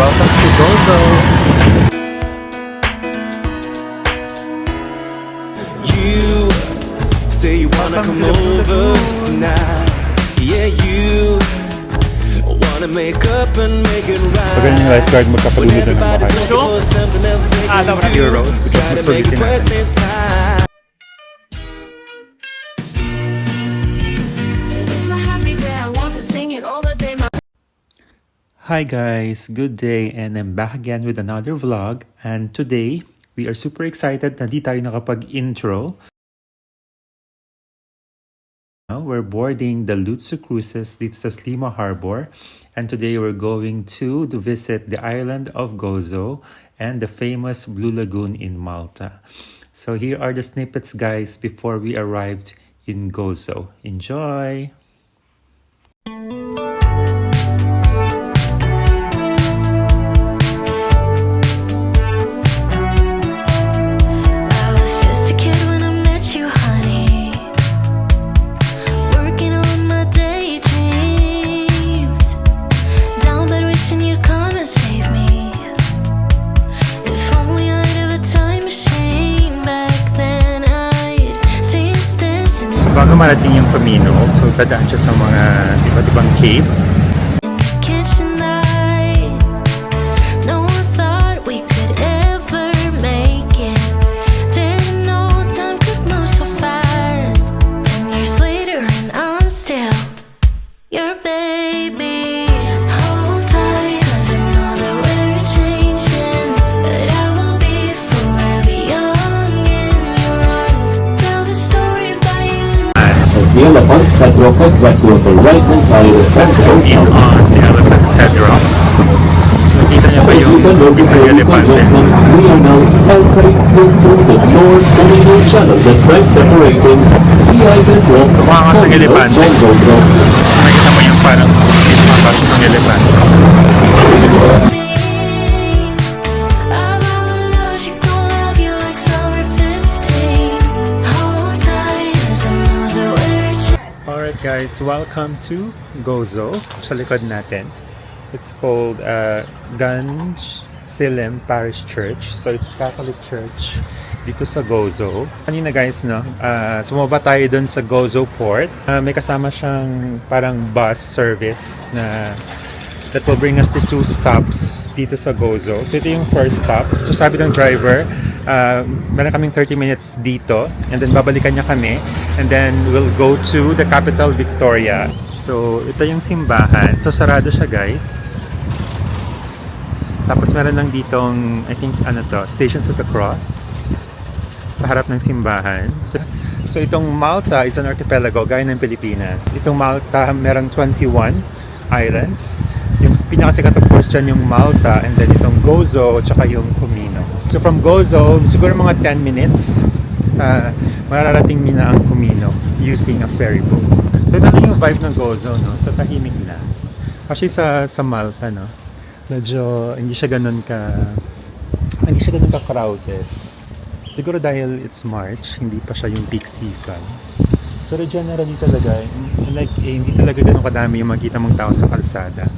welcome to Gozo! You say you wanna come over tonight. Yeah, you wanna make up and make it right. Pag ganyan yung lifeguard, magkapalulod na ng Everybody's bahay. looking for something else they can Tama na do. Euro. Try to make it worth this time. Hi guys, good day, and I'm back again with another vlog. And today, we are super excited na di tayo nakapag-intro. We're boarding the Lutso Cruises dito sa Slima Harbor. And today we're going to visit the island of Gozo and the famous Blue Lagoon in Malta. So here are the snippets, guys, before we arrived in Gozo. Enjoy! Bago marating yung Camino, so dadaan siya sa mga iba't ibang caves. The Elephant's Head Rock exactly on the right-hand side of the Zoom in on the Elephant's Head Rock. So nakita niyo ba As you can yung notice, isang ladies and elepante? gentlemen, we are now entering into the North Camino Channel, this time separating the island rock Mukha nga siyang elepante. from Gozo. Nakita mo yung parang mapas ng elepante. Alright guys, welcome to Gozo. Sa likod natin. It's called Ganj Silem Parish Church. So it's Catholic Church dito sa Gozo. Kanina guys, no, sumaba tayo dun sa Gozo Port. May kasama siyang parang bus service na that will bring us to 2 stops dito sa Gozo. So ito yung first stop. So sabi ng driver, meron kaming 30 minutes dito and then babalikan niya kami and then we'll go to the capital, Victoria. So ito yung simbahan. So sarado siya guys. Tapos meron lang ditong, I think, Stations of the Cross sa harap ng simbahan. So itong Malta is an archipelago gaya ng Pilipinas. Itong Malta merong 21 islands. Yung pinakasikat of course dyan yung Malta and then itong Gozo tsaka yung Camino. So from Gozo, siguro mga 10 minutes mararating mo na ang Camino using a ferry boat. So ito yung vibe ng Gozo, no? So tahimik na. Actually sa Malta, no? Medyo hindi siya ganun ka crowded. Siguro dahil it's March, hindi pa siya yung peak season. Pero generally talaga, hindi talaga ganun kadami yung makita mong tao sa kalsada.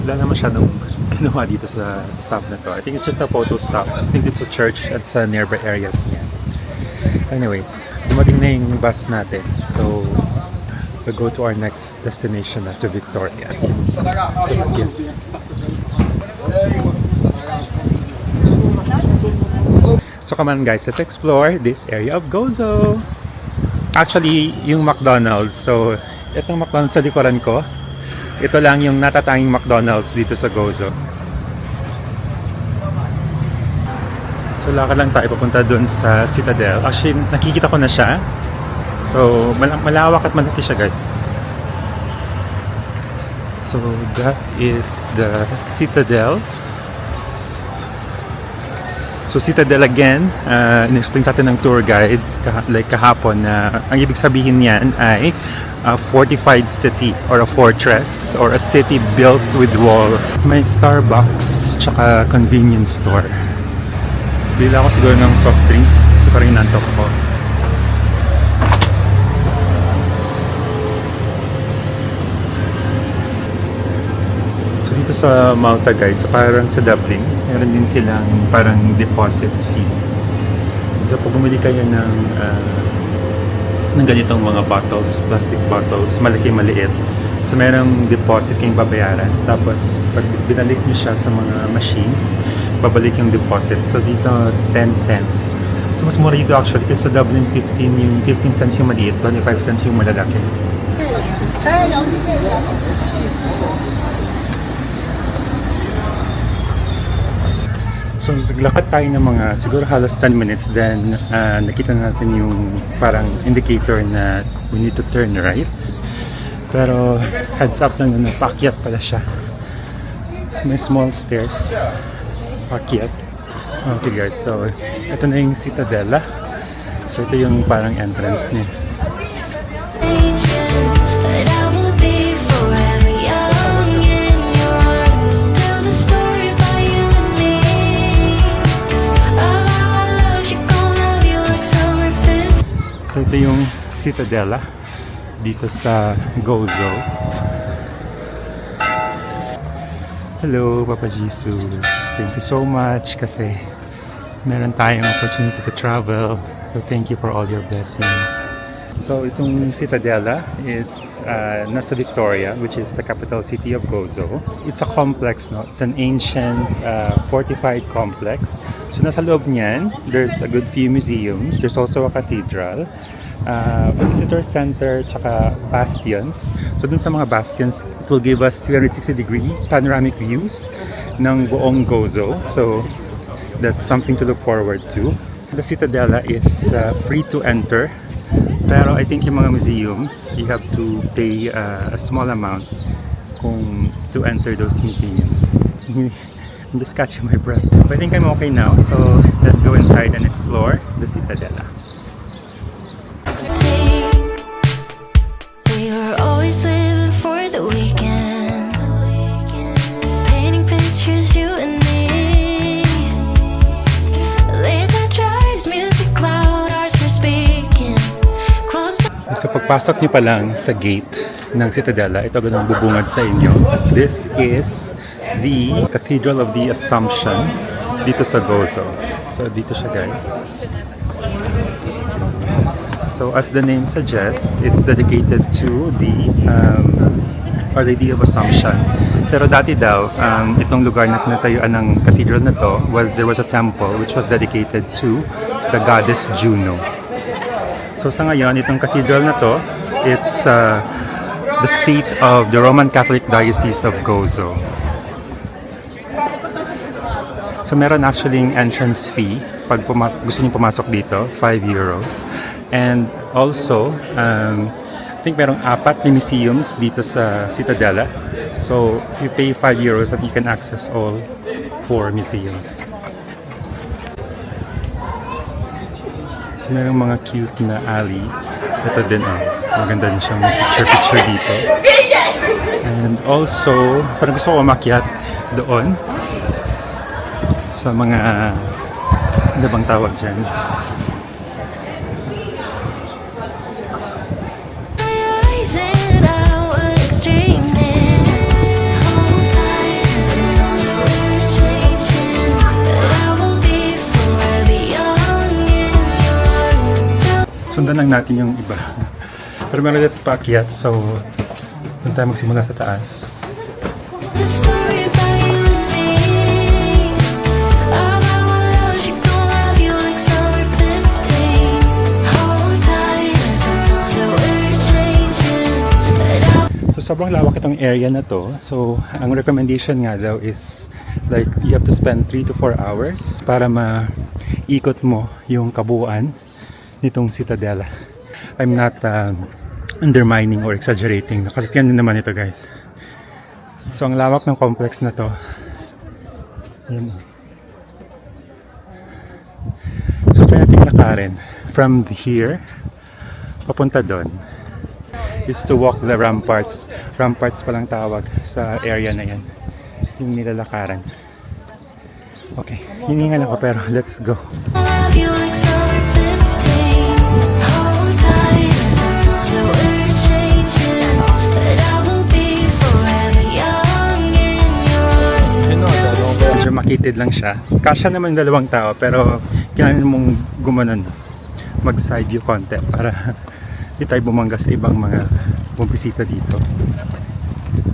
Wala naman masyadong ginawa dito sa stop na to. I think it's just a photo stop. I think it's a church at sa nearby areas niya. Anyways, dumating na yung bus natin. So, we'll go to our next destination na to Victoria. Sasakyan. So come on guys, let's explore this area of Gozo. Actually, yung McDonald's. So, itong McDonald's sa likuran ko, ito lang yung natatanging McDonald's dito sa Gozo. So lakad lang tayo papunta dun sa Citadel. Actually, nakikita ko na siya. So malawak at malaki siya guys. So that is the Citadel. So Citadel again, in-explain sa atin ng tour guide kahapon na ang ibig sabihin niyan ay a fortified city or a fortress or a city built with walls. May Starbucks tsaka convenience store. Bila ako siguro ng soft drinks kasi parang inantok ko. So Dito sa Malta guys, so parang sa Dublin, meron din silang parang deposit fee. So pag bumili kayo ng ganitong mga bottles, plastic bottles, malaki maliit. So merong deposit kayong babayaran. Tapos pag binalik nyo siya sa mga machines, babalik yung deposit. So dito 10 cents. So mas mura dito actually kasi sa Dublin 15 cents yung maliit, 25 cents yung malalaki. So, naglakad tayo ng mga siguro halos 10 minutes, then nakita natin yung parang indicator na we need to turn right. Pero heads up lang na paakyat pala siya. So, may small stairs. Paakyat. Okay guys, so ito na yung Citadella. So ito yung parang entrance niya. But I will be forever young in your arms. Tell the story about you and me. Of how I loved you, gon' love you like summer 5th. So ito yung Citadella dito sa Gozo. Hello, Papa Jesus. Thank you so much kasi meron tayong opportunity to travel. So thank you for all your blessings. So itong Citadella is nasa Victoria, which is the capital city of Gozo. It's a complex, no? It's an ancient fortified complex. So nasa loob niyan, there's a good few museums. There's also a cathedral, visitor center, tsaka bastions. So dun sa mga bastions, it will give us 360-degree panoramic views ng buong Gozo. So that's something to look forward to. The Citadella is free to enter. Pero I think yung mga museums, you have to pay a small amount to enter those museums. I'm just catching my breath. But I think I'm okay now, so let's go inside and explore the Citadella. We were always living for the weekend. Painting pictures, you and me. Late night drives, music loud, hearts were speaking. Close the So pagpasok niyo pa lang sa gate ng Citadella, ito agad ang bubungad sa inyo. This is the Cathedral of the Assumption dito sa Gozo. So dito siya guys. So as the name suggests, it's dedicated to the Our Lady of Assumption. Pero dati daw, itong lugar na natayuan ng cathedral na to, well, there was a temple which was dedicated to the goddess Juno. So sa ngayon, itong cathedral na to, it's the seat of the Roman Catholic Diocese of Gozo. So meron actually entrance fee pag gusto niyo pumasok dito, 5 euros. And also, I think merong 4 na museums dito sa Citadella. So if you pay 5 euros, that you can access all 4 museums. So merong mga cute na alleys. Ito din maganda din siyang picture dito. And also, parang gusto ko umakyat doon sa mga ano bang tawag dyan? eyes and I was dreaming. Hold tight, 'cause you know that we're changing. But I will be forever young in your arms. Sundan lang natin yung iba. Pero meron dito paakyat, so doon tayo magsimula sa taas. The story about you and me. Of how I loved you, gon' love you like summer 15. Hold tight, 'cause I know that we're changing. But I So sobrang lawak itong area na to. So ang recommendation nga daw is like you have to spend 3 to 4 hours para maikot mo yung kabuuan nitong Citadella. I'm not undermining or exaggerating kasi yan din naman ito guys. So ang lawak ng complex na to. Ayan. So try natin lakarin from here papunta doon is to walk the ramparts. Ramparts palang tawag sa area na yan. Yung nilalakaran. Okay, hiningal ako pero let's go. love you like summer 15. Hold tight, 'cause I know that we're changing. But I will be forever young in your medyo makitid lang siya. Kasya naman dalawang tao, pero kailangan mong gumanon, mag side view konti para di tayo bumangga sa ibang mga bumisita dito.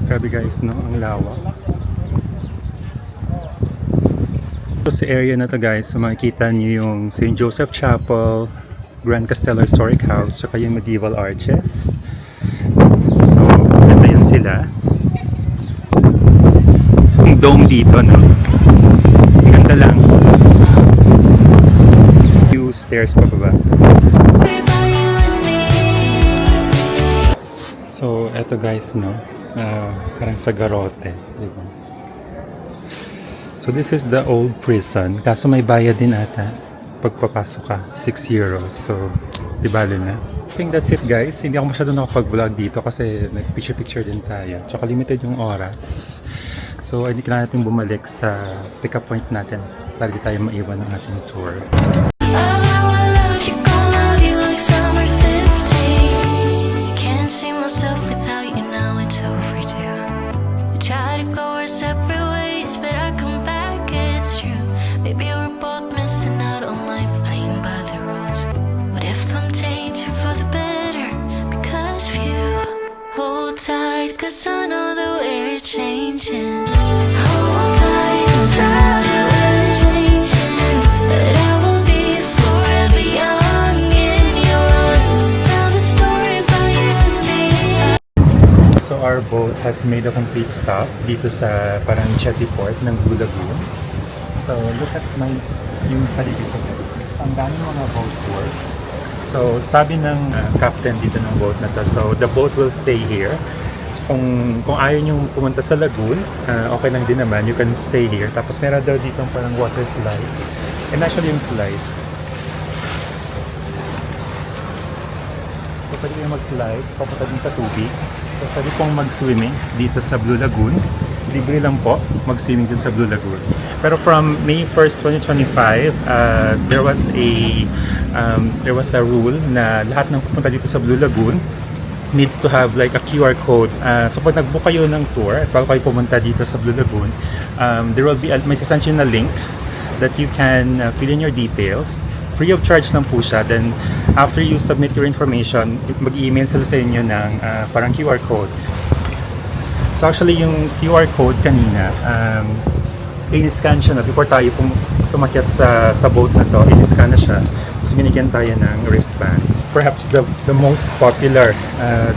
Grabe guys, no? Ang lawak. So sa area na to guys, so makikita niyo yung St. Joseph Chapel, Grand Castellar Historic House, saka yung medieval arches. So, ito yun sila. Yung dome dito, no? Ang ganda lang. Few stairs pa baba. So, eto guys, no? Parang sa garote. Diba? So, this is the old prison. Kaso may bayad din ata. Pagpapasok ka, 6 euros. So, di bali na. I think that's it guys. Hindi ako masyado nakapag-vlog dito kasi nag-picture-picture din tayo. Tsaka limited yung oras. So, hindi kailangan natin bumalik sa pick-up point natin para di tayo maiwan ng ating tour. Cause I know that we're changing. Hold tight, 'cause I know we're changing. That I will be forever young in your arms. Tell the story about you and me. So our boat has made a complete stop dito sa parang jetty port ng Blue Lagoon. So look at yung paligid ko. Ang daming mga boat tours. So sabi ng captain dito ng boat na to, so the boat will stay here. Kung ayaw nyo pumunta sa lagoon, okay lang din naman, you can stay here. Tapos meron daw dito parang water slide. And actually yung slide. So pwede kayo mag-slide, papunta din sa tubig. So pwede pong mag-swimming dito sa Blue Lagoon. Libre lang po mag-swimming din sa Blue Lagoon. Pero from May 1st, 2025, there was a rule na lahat ng pupunta dito sa Blue Lagoon needs to have like a QR code. So pag nag-book kayo ng tour, bago kayo pumunta dito sa Blue Lagoon, there will be may sasend na link that you can fill in your details. Free of charge lang po siya. Then after you submit your information, mag-email sila sa inyo ng parang QR code. So actually yung QR code kanina, in-scan siya na before tayo tumakyat sa boat na to, in-scan na siya. Tapos binigyan tayo ng wristbands. Perhaps the most popular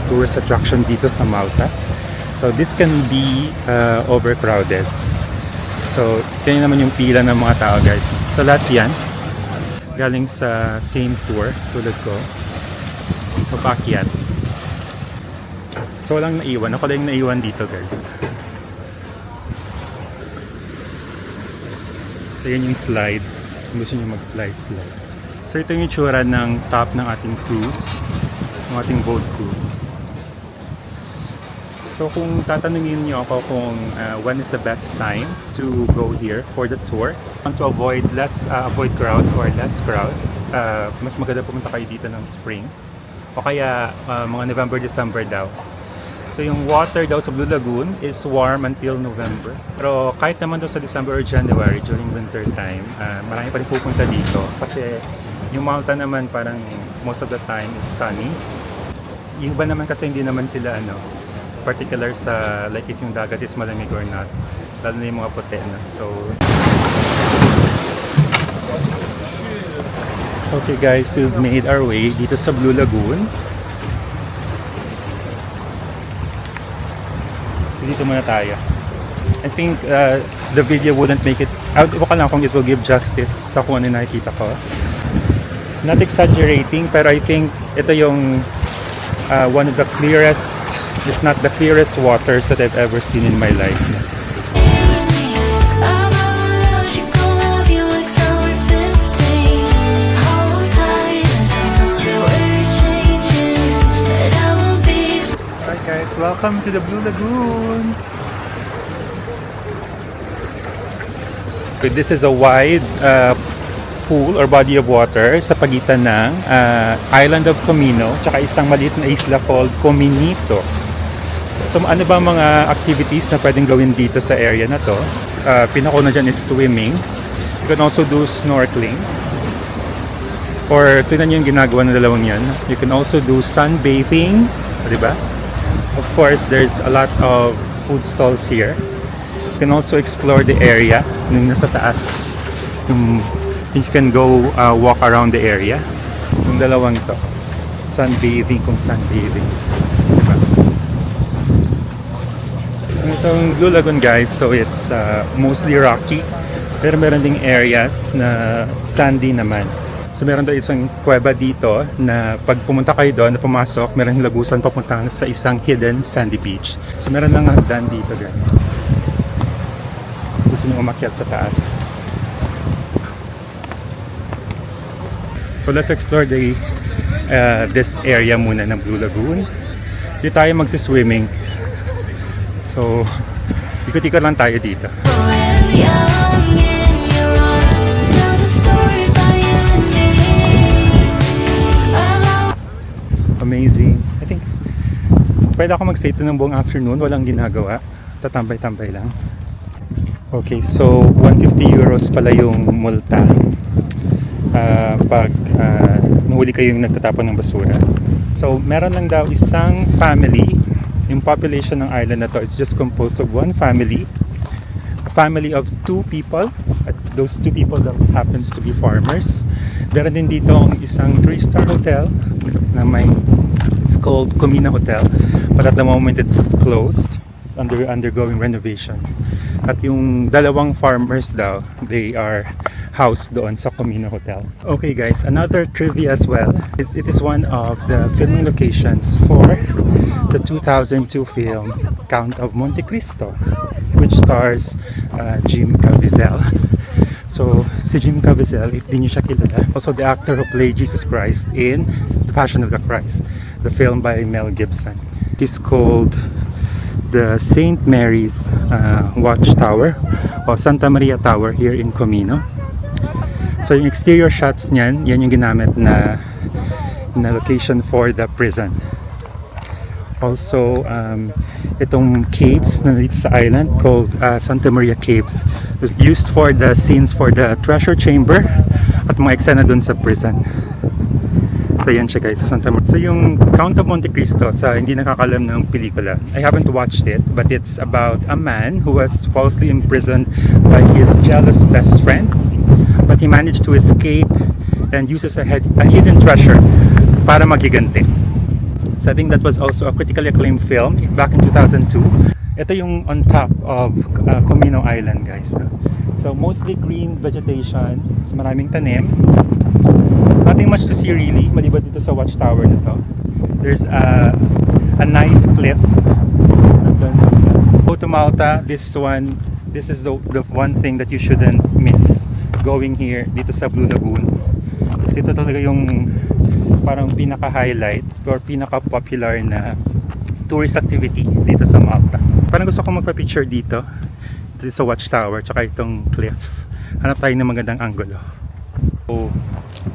tourist attraction dito sa Malta. So this can be overcrowded. So ito naman yung pila ng mga tao guys. So lahat yan galing sa same tour tulad ko. So paakyat. So walang naiwan. Ako lang naiwan dito guys. So yun yung slide. Kung gusto nyo mag-slide. So ito yung itsura ng top ng ating cruise. Ng ating boat cruise. So kung tatanungin niyo ako kung when is the best time to go here for the tour, want to avoid crowds or less crowds, mas maganda pumunta kayo dito ng spring o kaya mga November, December daw. So yung water daw sa Blue Lagoon is warm until November. Pero kahit naman daw sa December or January during winter time, marami pa rin pupunta dito kasi yung Malta naman parang most of the time is sunny. Yung iba naman kasi hindi naman sila particular sa like if yung dagat is malamig or not, lalo na yung mga puti na. So okay guys, we've made our way dito sa Blue Lagoon. Dito muna tayo. I think the video wouldn't make it out. Iba ka lang kung it will give justice sa kung ano nakikita ko. Not exaggerating, pero I think ito yung one of the clearest, if not the clearest waters that I've ever seen in my life. Alright guys, welcome to the Blue Lagoon. This is a wide pool or body of water sa pagitan ng island of Comino tsaka isang maliit na isla called Cominito. So ano ba mga activities na pwedeng gawin dito sa area na to? Pinakauna dyan is swimming. You can also do snorkeling. Or tingnan nyo yung ginagawa ng dalawang yan. You can also do sunbathing. Di ba? Of course, there's a lot of food stalls here. You can also explore the area. Yung nasa taas. You can go walk around the area. Yung dalawang to. Sunbathing kung sunbathing. Diba? Itong Blue Lagoon guys, so it's mostly rocky. Pero meron ding areas na sandy naman. So meron daw isang kuweba dito na pag pumunta kayo doon, na pumasok, meron lagusan papunta sa isang hidden sandy beach. So meron lang hagdan dito guys. Gusto nyo umakyat sa taas. So let's explore this area muna ng Blue Lagoon. Dito tayo magsiswimming. So, ikot-ikot lang tayo dito. Amazing. I think, pwede ako mag-stay ito ng buong afternoon. Walang ginagawa. Tatambay-tambay lang. Okay, so 150 euros pala yung multa. Pag nahuli kayong nagtatapon ng basura. So, meron lang daw isang family. Yung population ng island na to is just composed of one family. A family of 2 people. At those 2 people that happens to be farmers. Meron din dito ang isang 3-star hotel na it's called Comina Hotel. But at the moment it's closed. Undergoing renovations. At yung dalawang farmers daw, they are housed doon sa Comino Hotel. Okay guys, another trivia as well. It is one of the filming locations for the 2002 film Count of Monte Cristo, which stars Jim Caviezel. So, si Jim Caviezel, if di niyo siya kilala, also the actor who played Jesus Christ in The Passion of the Christ, the film by Mel Gibson. It is called the St. Mary's Watchtower o Santa Maria Tower here in Comino. So yung exterior shots niyan, yan yung ginamit na location for the prison. Also, itong caves na dito sa island called Santa Maria Caves was used for the scenes for the treasure chamber at mga eksena dun sa prison. So yan siya guys, sa Santa Maria. So yung Count of Monte Cristo, sa hindi nakakalam ng pelikula, I haven't watched it, but it's about a man who was falsely imprisoned by his jealous best friend. But he managed to escape and uses a hidden treasure para magiganti. So I think that was also a critically acclaimed film back in 2002. Ito yung on top of Comino Island guys. So mostly green vegetation, so maraming tanim. Nothing much to see really, maliban dito sa watchtower na to. There's a nice cliff. Go to Malta, this is the one thing that you shouldn't miss going here dito sa Blue Lagoon. Kasi ito talaga yung parang pinaka-highlight or pinaka-popular na tourist activity dito sa Malta. Parang gusto ko magpa-picture dito sa watchtower tsaka itong cliff. Hanap tayo ng magandang angulo. So,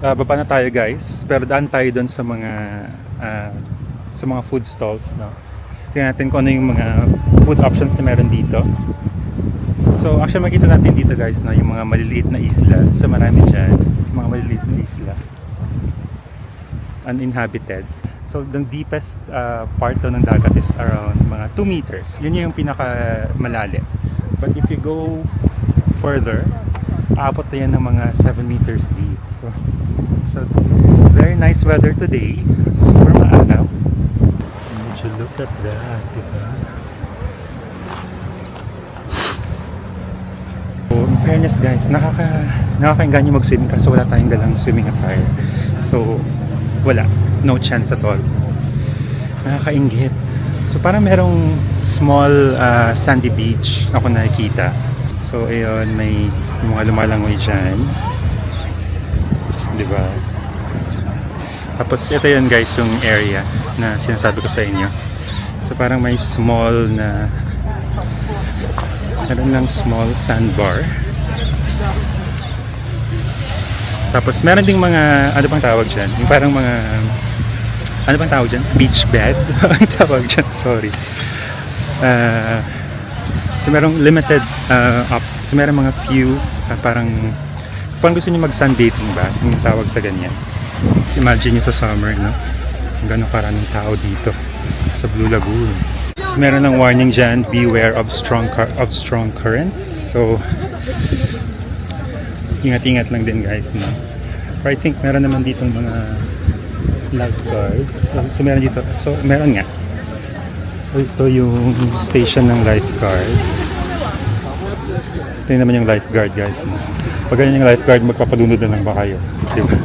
baba na tayo guys, pero daan tayo doon sa mga food stalls, no? Tingnan natin kung ano yung mga food options na meron dito. So actually makita natin dito guys na yung mga maliliit na isla. So marami dyan, mga maliliit na isla uninhabited. So the deepest part ng dagat is around mga 2 meters. Yun yung pinaka malalim. But if you go further, aabot na yan ng mga 7 meters deep. So very nice weather today. Super maaraw. Would you look at that, diba? So, in fairness guys, nakakainganyo mag-swimming kasi wala tayong dalang swimming attire. So, wala. No chance at all. Nakakainggit. So, parang merong small sandy beach ako nakikita. So, ayun, may mga lumalangoy dyan. Diba? Tapos, ito yun guys, yung area na sinasabi ko sa inyo. So, parang may small na meron lang small sandbar. Tapos meron ding mga, ano bang tawag dyan? Yung parang mga, ano bang tawag dyan? Beach bed? Ang tawag dyan, sorry. So merong limited so merong mga few parang gusto niyo mag-sunbathing ba, yung tawag sa ganyan. So imagine niyo sa summer, no? Gano'ng karaming tao dito sa Blue Lagoon. So meron ng warning dyan, beware of strong currents. So ingat-ingat lang din guys, no? But I think meron naman dito mga lifeguards. So meron dito, so meron nga. So ito yung station ng lifeguards. Ito yun naman yung lifeguard guys, no? Pag ganyan yung lifeguard, magpapadunod na lang ba kayo? Diba?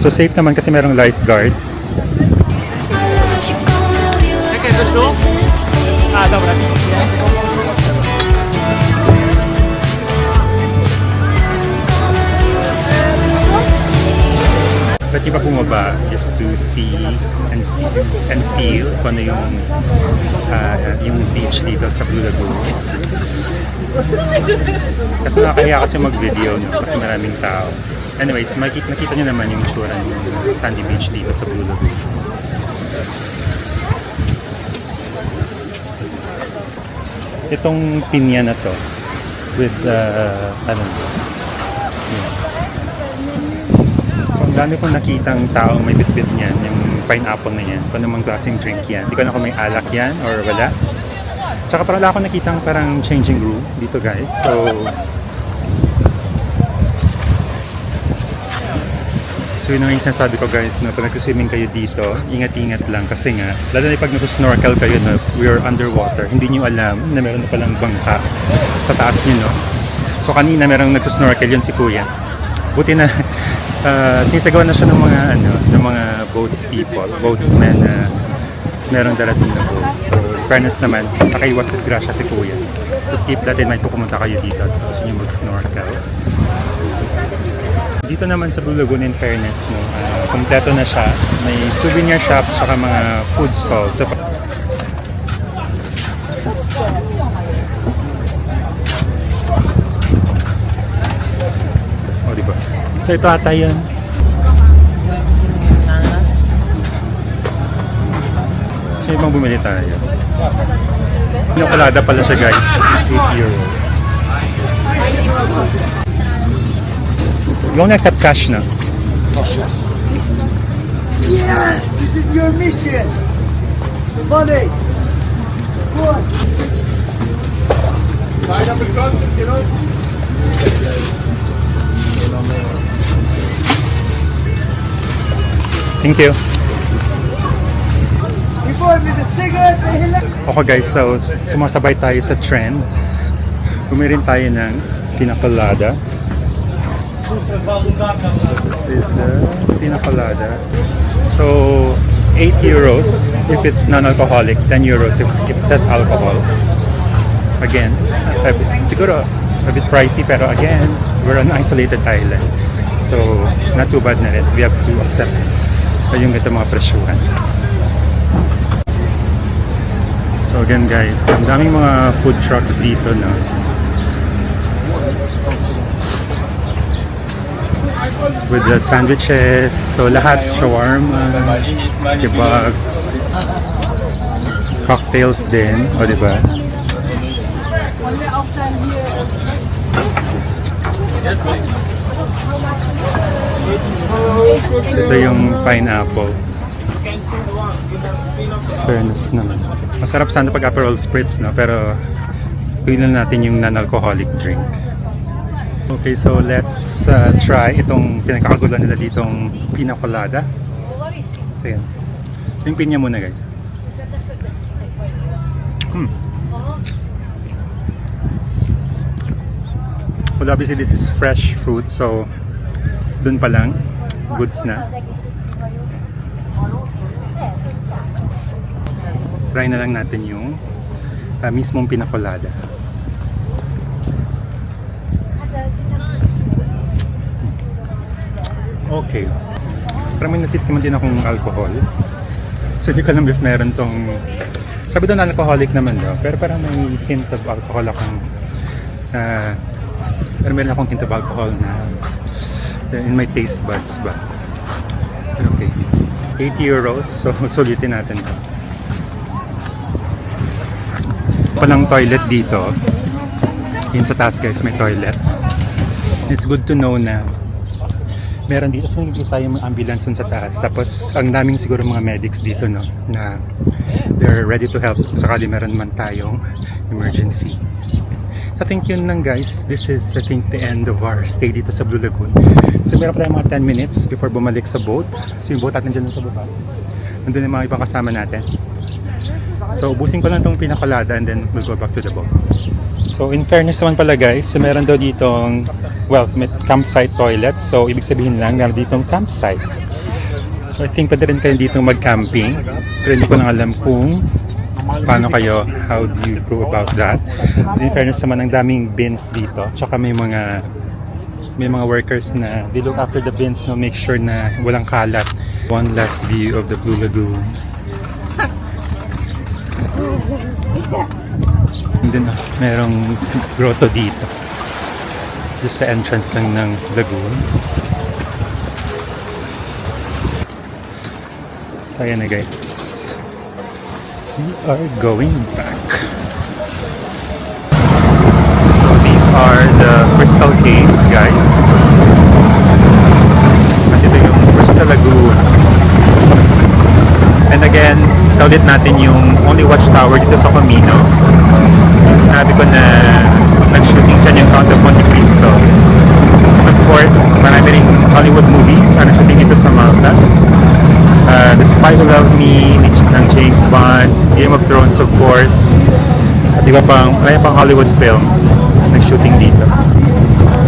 So safe naman kasi merong lifeguard. Ba't iba bumaba just to see and feel kung ano yung beach dito sa Blue Lagoon. Kasi nakakahiya kasi mag-video, no? Kasi maraming tao. Anyways, nakita nyo naman yung itsura ng sandy beach dito sa Blue Lagoon. Itong pinya na to with so ang dami kong nakitang taong may bitbit niyan, yung pineapple na yan, kung namang klaseng drink yan. Hindi ko na kung may alak yan or wala. Tsaka parang wala akong nakitang parang changing room dito guys. So yun ang yung sinasabi ko guys, na pag nag-swimming kayo dito, ingat-ingat lang kasi nga, lalo na pag nag-snorkel kayo na we are underwater, hindi nyo alam na meron na palang bangka sa taas nyo, no? So kanina merong nag-snorkel yun si Kuya. Buti na sinisagawa na siya ng mga boatsmen na merong darating na boat. So fairness naman, nakaiwas disgrasya si Kuya. So keep that in mind kung pumunta kayo dito at gusto nyo mag-snorkel. Dito naman sa Blue Lagoon, in fairness, no, kompleto na siya. May souvenir shops saka mga food stalls. So, oh, diba? So ito ata yun. So ibang bumili tayo. Pinakulada pala siya guys. 8 euros. You only accept cash na. Yes, this is your mission. Money. Good. Thank you. Before me the cigarettes and hila. Okay guys, so sumasabay tayo sa trend. Bumili rin tayo ng pinakulada. This is the pinacolada. So 8 euros if it's non-alcoholic, 10 euros if it says alcohol. Again, siguro a bit pricey, pero again, we're an isolated island. So not too bad na rin. We have to accept yung ito mga presyuhan. So again guys, ang daming mga food trucks dito, no? With the sandwiches, so lahat, shawarma, kebabs, cocktails din, o diba? Ito yung pineapple. Fairness naman. Masarap sana pag Aperol Spritz, no? Pero piliin natin yung non-alcoholic drink. Okay, so let's try itong pinagkakagulan nila ditong pinacolada. So yan. So yung pinya muna guys. Well, obviously this is fresh fruit, so dun pa lang, goods na. Try na lang natin yung mismong pinacolada. Okay. Parang may natitikman din akong alcohol. So hindi ko alam if meron tong... Sabi doon alcoholic naman daw. Pero parang may hint of alcohol akong... pero meron akong hint of alcohol na in my taste buds ba. Okay. 80 euros. So sulitin natin. palang toilet dito. Yun sa taas guys, may toilet. It's good to know na meron dito. So nakikita yung mga ambulance dun sa taas. Tapos ang daming siguro mga medics dito, no, na they're ready to help kung sakali meron man tayong emergency. So I think yun lang guys. This is I think the end of our stay dito sa Blue Lagoon. So meron pa tayong mga 10 minutes before bumalik sa boat. So yung boat natin dyan sa baba. Nandun yung mga ibang kasama natin. So ubusin ko lang itong pinakalada and then we'll go back to the boat. So in fairness naman pala guys, so meron daw ditong, well, may campsite toilet. So ibig sabihin lang, meron ditong campsite. So I think pwede rin kayo ditong mag-camping. Pero hindi ko lang alam kung paano kayo, how do you go about that. In fairness naman, ang daming bins dito. Tsaka may mga workers na they look after the bins, no, make sure na walang kalat. One last view of the Blue Lagoon. And then merong grotto dito. Just sa entrance lang ng lagoon. So ayan na guys. We are going back. So these are the Crystal Caves, guys. At ito yung Crystal Lagoon. And again, ulit natin yung only watchtower dito sa Camino. Yung sinabi ko na nag-shooting dyan yung Count of Monte Cristo. Of course, marami ring Hollywood movies na nag-shooting dito sa Malta. The Spy Who Loved Me ng James Bond, Game of Thrones of course, at iba pang, marami pang Hollywood films nag-shooting dito.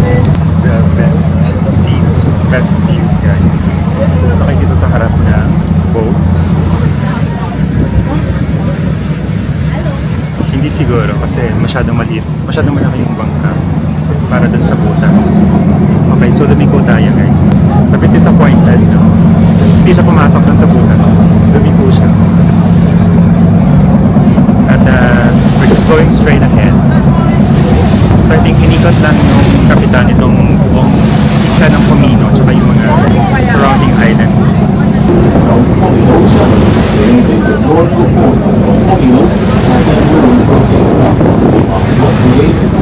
It's the best seat, best views guys. Okay dito sa harap ng boat. Hindi siguro kasi masyadong maliit, masyadong malaki yung bangka para dun sa butas. Okay, so lumiko tayo guys. So a bit disappointed, no? Hindi siya pumasok dun sa butas. Lumiko siya. At we're just going straight ahead. So I think inikot lang yung kapitan itong buong isla ng Comino tsaka yung mga surrounding islands. South Camino Channels ends in the north coast of Camino and then will proceed rapidly after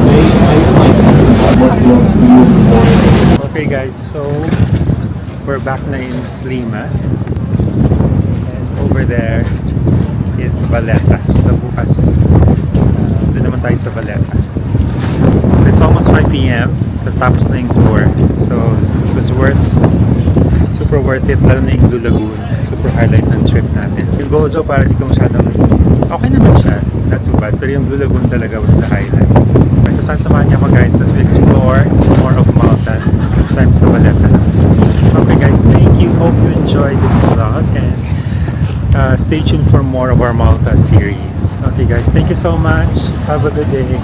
May and 5 what close views on. Okay guys, so we're back na in Slima. And over there is Valletta. So bukas, doon naman tayo sa Valletta. So it's almost 5 p.m. Tapos na yung tour. So it was super worth it. Lalo na yung Blue Lagoon. Super highlight ng trip natin. Yung Gozo para di ko masyadong okay naman siya. Not too bad. Pero yung Blue Lagoon talaga was the highlight. So samahan niyo ako guys as we explore more of Malta. This time sa Valletta. Okay guys, thank you. Hope you enjoyed this vlog and stay tuned for more of our Malta series. Okay guys, thank you so much. Have a good day.